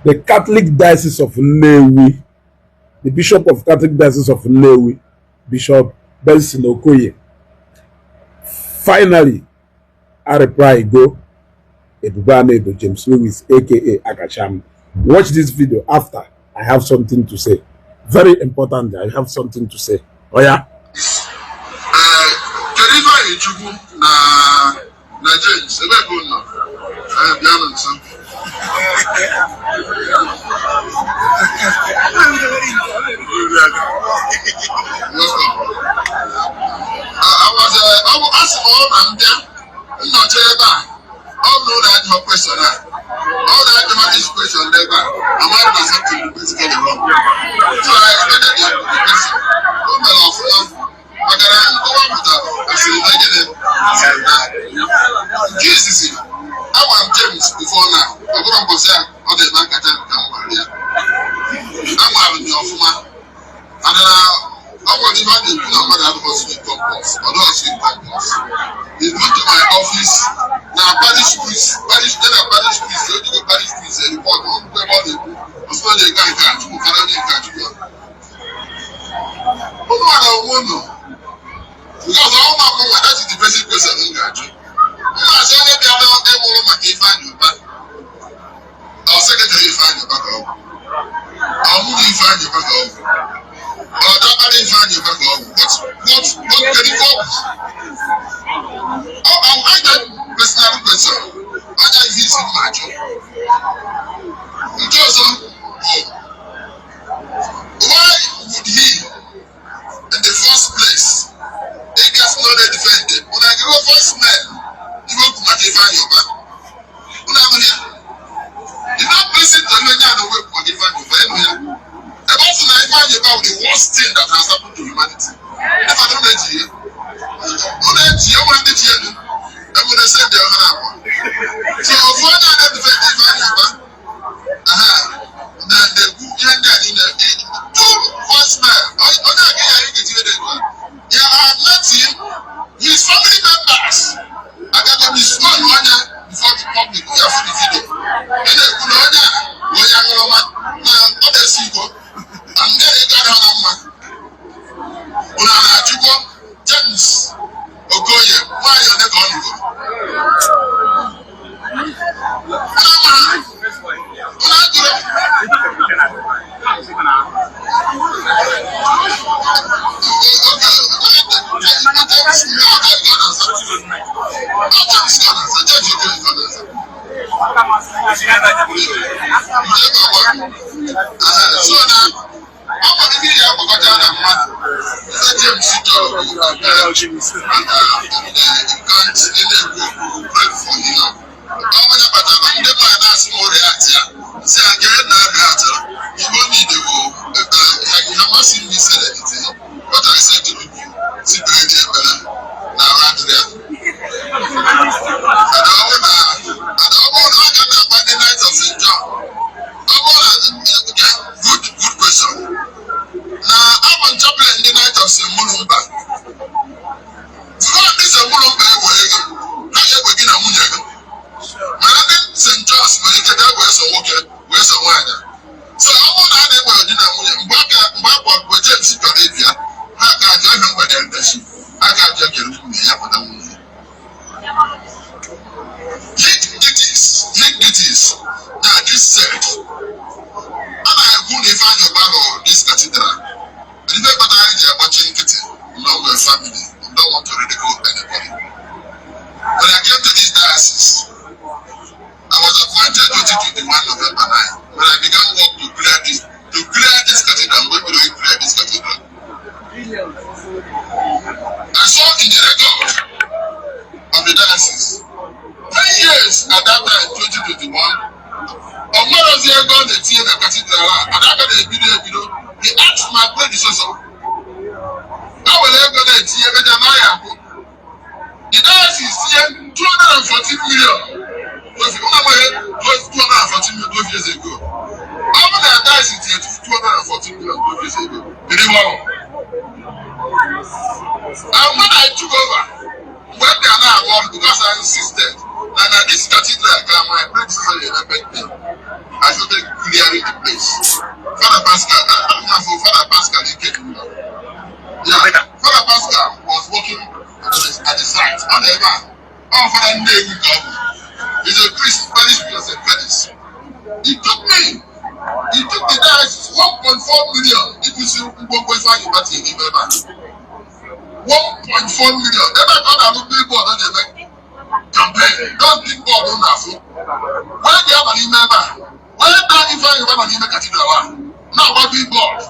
the Catholic Diocese of Nnewi, the Bishop of Catholic Diocese of Nnewi, Bishop Benson finally, I reply go, Ebubane James Louis aka Akachaam. Watch this video after I have something to say. Very important, I have something to say. Oh yeah. James, I will ask all I'm there. Not all know that your question. All that the question never. I might be something basically wrong. So I expected the question. Jesus, I want James before now. I'm going to say, all the man can tell I'm having your woman. And I want to imagine no matter how much we compose, or not we compose. They go to my office. Now, parish priest, then a parish priest, so you go parish priest, and report on about it. As well as they can't catch you, can't you? But no, I don't know. Because all my mom, that is the basic question in Gaji. I said, maybe I'm not able to find you back. Our secretary find you back home. I'll move you find you back home. Or that I find you back home. What can you go? I'm either personal person. Either if he's in my job. Why would he, in the first place, he gets not defended? When I go first man, you go to my define your back. When I'm here, you don't listen to me now the way for define your back. The person I find about the worst thing that has happened to humanity. If I don't let you, you want to hear me. I'm going to say the other one. So, when I defend your back, then the good young guy in the two first man. Yeah, I met him. His family members. I got to be small before the public. We have the video. And then we are other people. And then they got on man. James Okoye, why are you not going? I saw in the record of the Diocese 10 years at that time, 2021. On one of the airgun, the team at Cathedral, and I got a video. He asked my predecessor, how will I go to team at the Diocese here 214 million. Was 214 million 12 years ago. How many Diocese here 214 million 12 years ago? And when I took over, when they are now won, because I insisted, and at this cathedral, my predecessor elected me, I should take clear at the site. However, all for that name is a priest, very spiritual Palace. He took me. He took the diocese 1.4 million. If you see 1.5, you might take it back. 1.4 million. Never thought I would be born on the campaign. Don't think God on that. Where the other member? Where that if I ever name a cathedral? Now what be born?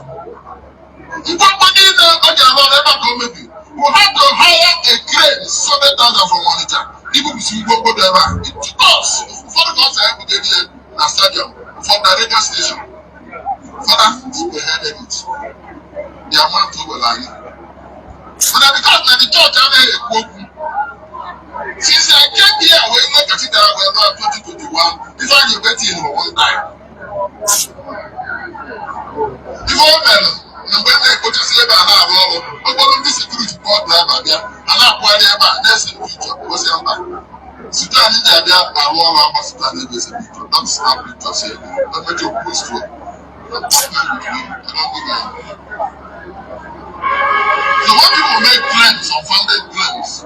If somebody in the ever come with you, we have to hire a crane 7,000 from monitor. People will see go there. It took us for the concert I put in the stadium from the radio station. Father, spearheaded it. The amount of lying. But because the church I made a quote. Since I came here, we look at it about 2021. If I knew better in one time. Before then, when they go to say about our role, I'm going to security board driver there, and I'm quite about next in the future. Was it about Sudan in India? I want our Sudan in this future. Don't snap it to say, don't make your post to it. So when people make plans, unfounded plans,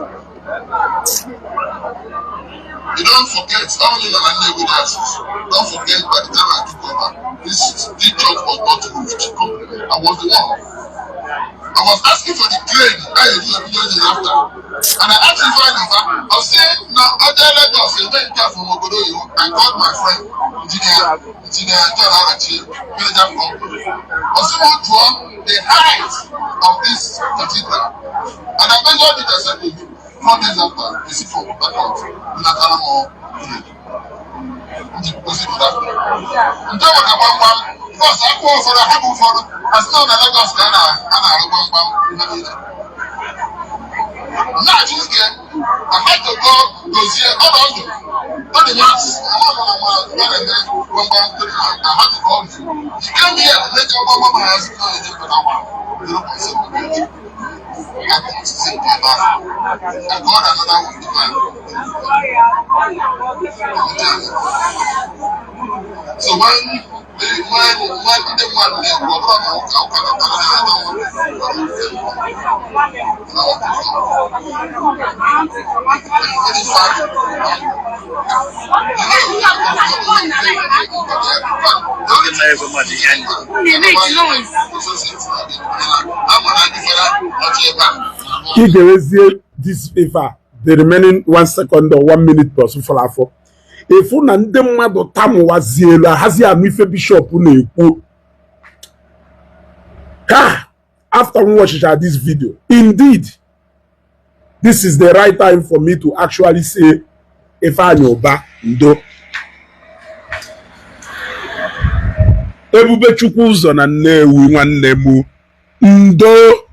you don't forget, only the land with us. Don't forget by the time I took over, this church was not moved. I was the one. I was asking for the crane. I did it after. And I asked if I was saying, now, other letters, a very careful Mogodo. I called my friend, Engineer John Arachi, manager company. I was able to the height of this cathedral. And I measured it, I said, 4 days after, you see from Background, Natalamo. Until what I want, because I call for a happy for as long as I got Ghana and I now she's there. I had to go see all the mass. I had to call you. He came here, let your mama has no idea for that one. I can't see that. I got another one to so when the one they were this favor, the remaining 1 second or 1 minute plus for if you na ndị mmadụ tamu waziela hazi amife bishop na-ekwu after watching this video, indeed this is the right time for me to actually say Ifeanyi Ubah ndo Ebubechukwu ụzọ na Nnewi nwanne m ndo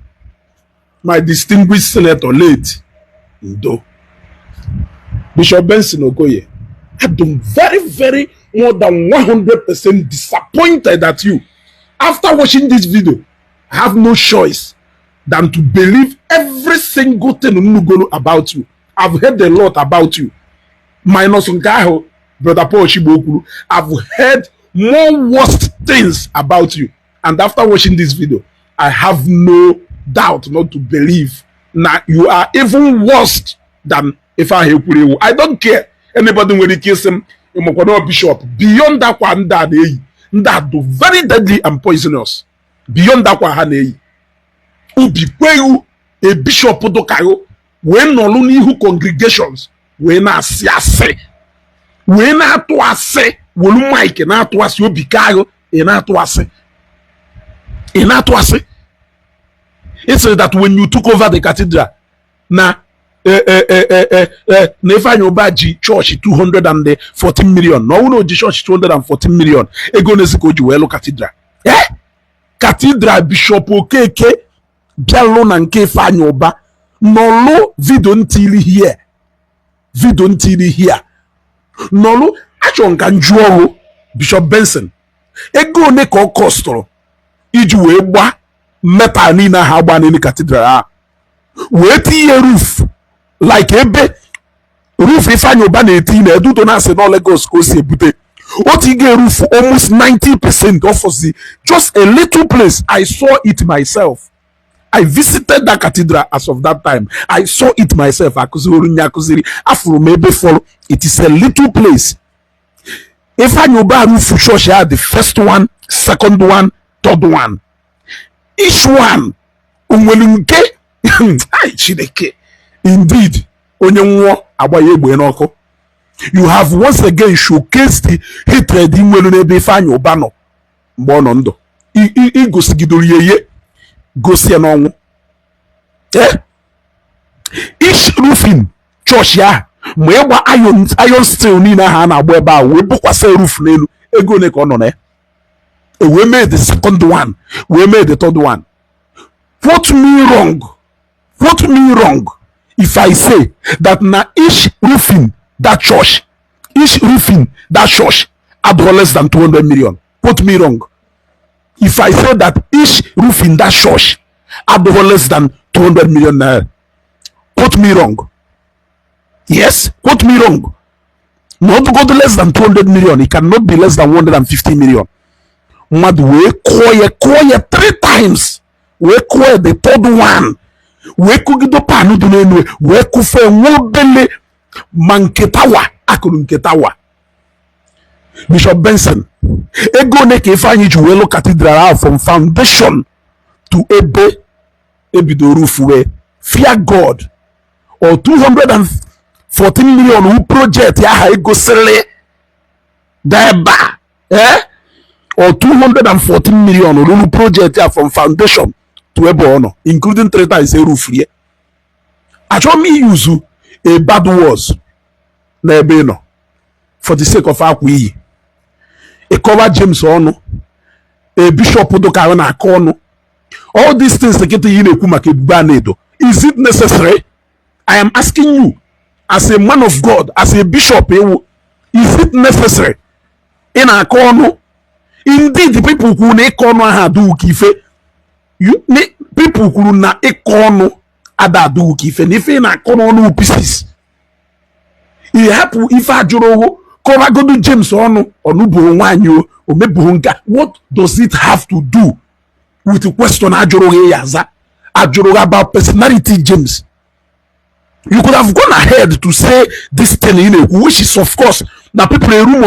my distinguished senator late ndo Bishop Benson Okoye, I'm very more than 100% disappointed at you. After watching this video, I have no choice than to believe every single thing about you. I've heard a lot about you. Minus Nkaho, Brother Paul Shibokuru, I've heard more worst things about you. And after watching this video, I have no doubt not to believe that you are even worse than Ifeanyi Ubah. I don't care. Anybody when he kills him, bishop. Beyond that one, that do very deadly and poisonous. Beyond that one, ubi a bishop do kayo when no luni who congregations when I see when I to ase wolu Mike na to ase obi kayo na to ase it says that when you took over the cathedral na Ifeanyi Ubah church 214 million. No, church 214 million. Ego nesiko juwelo cathedral. Cathedral Bishop Okeke bialo na nke Ifeanyi Ubah. Nolo video ntili here. Nolo achon kanjuoro Bishop Benson. Ego ne ko kostoro. Iji we gba metal ni na ha gba ni cathedral. We ti roof. Like ebe roof Ifeanyi Ubah na-eti na edu to na se no Lagos ko si ebute what he get roof almost 90% off of the just a little place. I saw it myself. I visited that cathedral as of that time. I saw it myself. Afro maybe for it is a little place. If I know about roof church, the first one, second one, third one. Each one, indeed, you have once again showcased the hatred in Welunebe Fanyo Bano. Bonondo. I gosigidoriye. Gosianong. Each roofing church ya. Mwewa iron steel nina hana weba we bukwa se roof nelu ego ne kono ne. We made the second one. We made the third one. What me wrong? What me wrong if I say that na each roofing that church had less than 200 million? What me wrong if I say that each roofing that church had less than 200 million naira? Quote me wrong. Yes, quote me wrong. Not go to less than 200 million. It cannot be less than 150 million. Mad we koye 3 times. We koye the third one. We kugido panu dunenwe. We kufe wobele manketawa akunketawa. Bishop Benson. Ego neke ifanyi juwelo cathedral from foundation to ebido roof we fear God. Or 214 million who project ya ego sele deba or 214 million who project ya from foundation to ebo including 3 times a roof here. Actually me use a bad words na ebe no for the sake of akwi a cover James ono a bishop do ka na akono all these things that get you neku make edo. Is it necessary? I am asking you, as a man of God, as a bishop, is it necessary? In a corner, indeed, the people who ne corner had do kife, you people who na a corner ada do kife, and if in a corner no pieces. It happen if I juro cover go to James or no buhunganyo or me buhunga. What does it have to do with the question ajuro yaza? Ajuro about personality, James? You could have gone ahead to say this thing, which is of course the people in room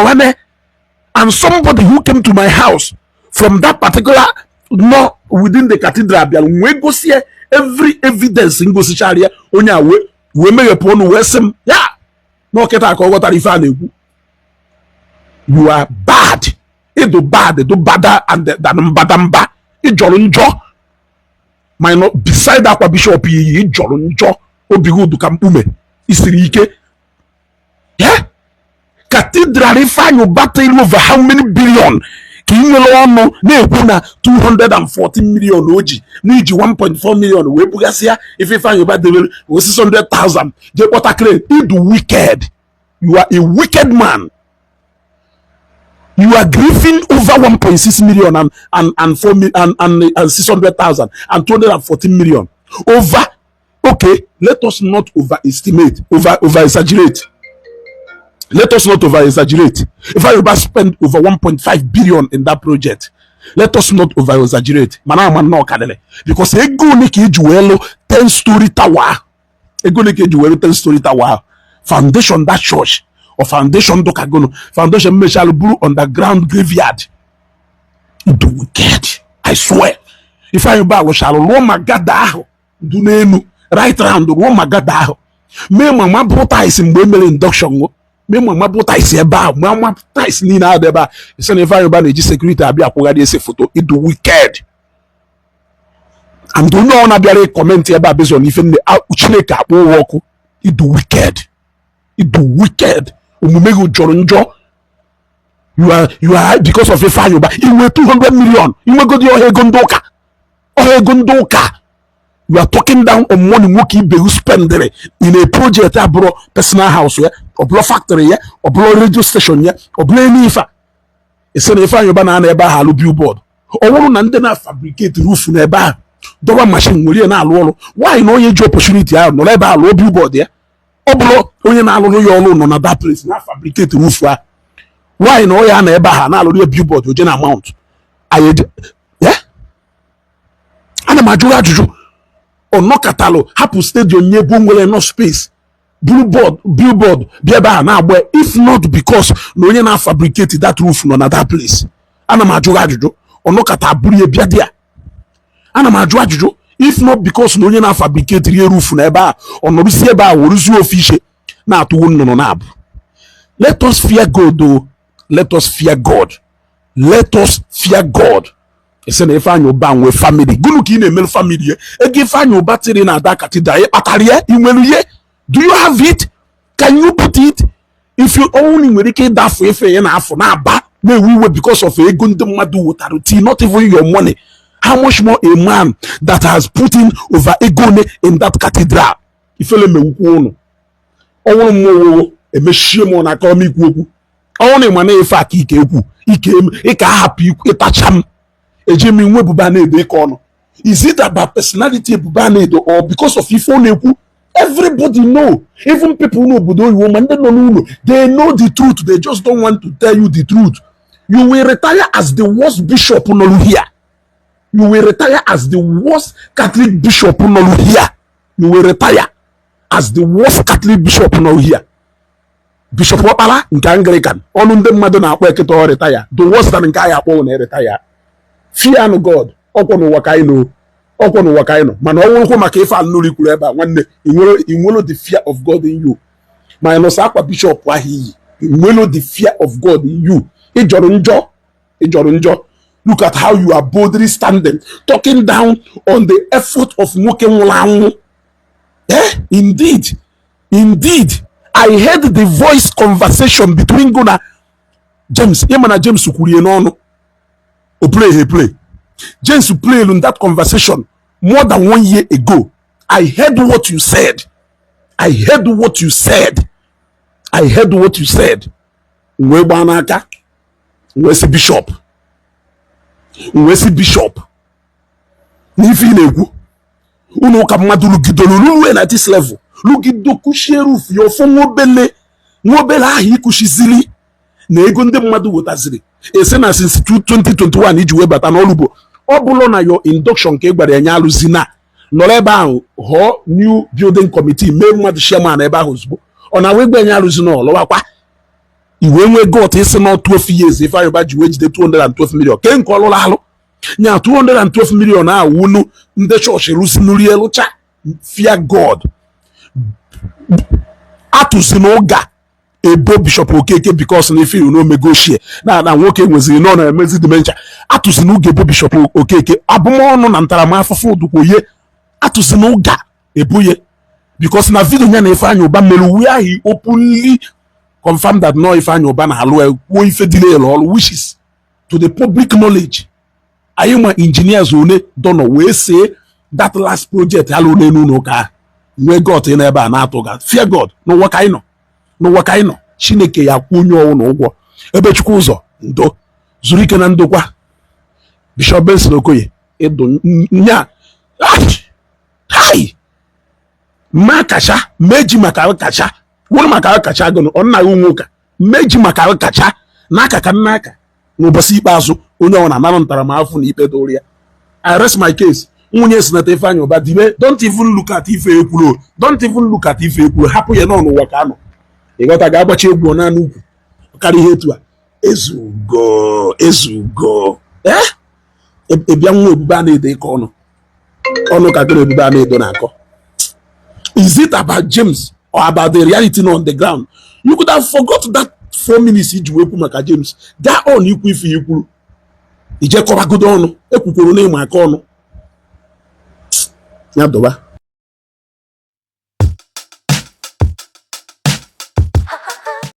and somebody who came to my house from that particular no within the cathedral. We go see every evidence in Gosicharia onya we may upon wesem yeah no keta ko what you are bad. It do bad, it do badder and than badamba. It jolunjo. Might not beside that bishop jolunjo. Obigo du kampume isirike. Yeah, cathedral ifan battle over how many billion? Kinyelo no na 214 million oji niji 1.4 million we bugasia if ifan battle 600,000 je water you do wicked. You are a wicked man. You are grieving over 1.6 million and 4 million and 600,000 and 214 million over. Okay, let us not overestimate, over exaggerate. Let us not over exaggerate. If I spend over 1.5 billion in that project, let us not over exaggerate. Because ego niki juelo 10-story tower. Ego niki juelo 10-story tower. Foundation that church or foundation dokagono. Foundation meshaluburu underground graveyard. Do wicked. I swear. If I buy shall Roma gada do nenu. Right round the woman got that. Me mama brought ice in Wembley induction. Me mama brought ice about. Mama ice Nina Deba. It's an environment security. I'll be a Pogadi photo. It do wicked. And do not be a comment about this on even the Uchneka walk. It do wicked. It do wicked. Umumego Joronjo. You are because of a fire, but you were 200 million. You will go to your Gondoka. Or Gondoka. You are talking down on money Muki be spend in a project abro personal house here, or blow factory here, or blow radio station here, or blow nifa. It's an if I banana eba halu billboard. Or one and then fabricate roof neba. Double machine will na alone. Why no ye opportunity out no eba low billboard there? Or blow only na alone your alone on that place, not fabricate roof. Why no ya na eba ha na alone billboard with an amount? I yeah? And a major juju. onokatalo hapu stadium nyebu nwere no space billboard biaba na agba. If not because no onye na fabricate that roof no na that place, ana m ajụ ajụjụ onokata abụrụ ya bịa dia. Ana m ajụ ajụjụ if not because no onye na fabricate rie roof na ebe a ọnọrụsi ebe a woruzi ofishe na atụwo nnụnụ na abụ. Let us fear God though. Let us fear God. Let us fear God. Ese na Ifeanyi Uba nwe family. Gunu ka ị na-emelu family ye. Ego Ifeanyi Uba tiri na ada katida ye kpatara ye inwelu ye. Do you have it? Can you put it? If you only nwere ike ịdafu efe ye na afọ na aba na-ewe iwe because of ego ndị mmadụ wetara ti, not even your money. How much more a man that has put in over ego in that cathedral? Ifele mewukwu unu. Ọnwụrụ mmụọ emechie m na aka ọma ikwu okwu. Ọnwụrụ ịma na efe aka ike ekwu ike ịka ahapụ ịtacha m eje m nwe Ebuba na-edo ịka ọnụ. Is it about personality Ebuba na-edo or because of ife ọ na-ekwu? Everybody know, even people know obodo oyibo ma ndị nọ n'ụlọ, they know the truth, they just don't want to tell you the truth. You will retire as the worst bishop nọ here. You will retire as the worst Catholic bishop nọ here. You will retire as the worst Catholic bishop nọ here. Bishop Okpala nke Anglican, ọnụ ndị mmadụ na-akpọ ekete ọ retire, the worst than nke anyị akpọ na retire. Fear God, ọkwọ n'ụwa ka anyị nọ. Ọkwọ n'ụwa ka anyị nọ. Mana ọ nwụrụkwa maka ife alụrụ ikwuru ebe a nwanne, inwelo the fear of God in you. Ma nọsọ akwa bishop ahụ iyi, inwelo the fear of God in you. Ịjọrọ njọ, ịjọrọ njọ. Look at how you are boldly standing, talking down on the effort of nwoke nwụrụ anwụ. Indeed, indeed. I heard the voice conversation between Guna James. Yemana James kwurie n'ọnụ. O play. James played in that conversation more than 1 year ago. I heard what you said. I heard what you said. I heard what you said. Nwe gbanaka. Nwe si bishop. Nwe si bishop. N'ife na-ekwu. Unu ka mmadụ lugidolu ruwe na this level. Lugido kushie roof yo fo nwobele ahụ ikushizili na ego ndị mmadụ wetaziri. Ese na since 2021 iji wee bata n'ọlụbo. Ọ bụrụ na your induction ka ịgbara enye alụzi na nọrọ ebe ahụ họọ new building committee mee mmadụ chairman ebe ahụ ozugbo. Ọ na wee gba enye alụzi na ọlọwakwa iwe nwe got isi na 12 years Ifeanyi Uba ji wee jide 212 million ke nke ọlụla alụ nya 212 million a wunu ndị chọọchị rụzi nuri elụcha. Fear God. Atụzi n'ụga ebo Bishop Okeke because na ife no negotiate na nwoke nweziri nọ na emezi dementia. Atụzi n'ụga ebo Bishop Okeke abụmọnụ na ntaramahụhụ odukwoye. Atụzi n'ụga eboye because na video nya na Ifeanyi Uba mere where he openly confirmed that no Ifeanyi Uba na alụ kwuo ife dile ọlụ which is to the public knowledge. Anyị ma engineers one dono wee say that last project alụ n'enu n'ụka nwe God ị na-ebe a na-atụ ga. Fear God n'ụwa ka anyị nọ. N'ụwa ka anyị nọ. Chineke ya kwụ onye ọwụ na ụgwọ. Ebe Chukwu ụzọ ndo zuru ike na ndokwa. Bishop Benson Okoye edo nya hai ma kacha meji maka kacha wụrụ maka kacha gụnụ ọ nna ya nwoke meji maka kacha n'aka ka n'aka n'ụbọchị ikpeazụ onye ọ na-anara ntaramahụhụ na ikpe dori ya. I rest my case. Nwunye Senator Ifeanyi Uba dibe don't even look at ife ekwuru. Don't even look at ife ekwuru. Hapụ ya n'ụwa ka anọ. Ịghọta ga-agbachi egwu na n'ukwu karịa ihe etu a. Ezugo ebia nwa Ebuba na-edo ịkọ ọnụ ka gịrị Ebuba na-edo na-akọ. Is it about James or about the reality on the ground? You could have forgot that 4 minutes iji wee kwu maka James. Gaa on ikwu ife ikwuru ije kọbagodo ọnụ ekwukwuru na ịma aka ọnụ ya doba.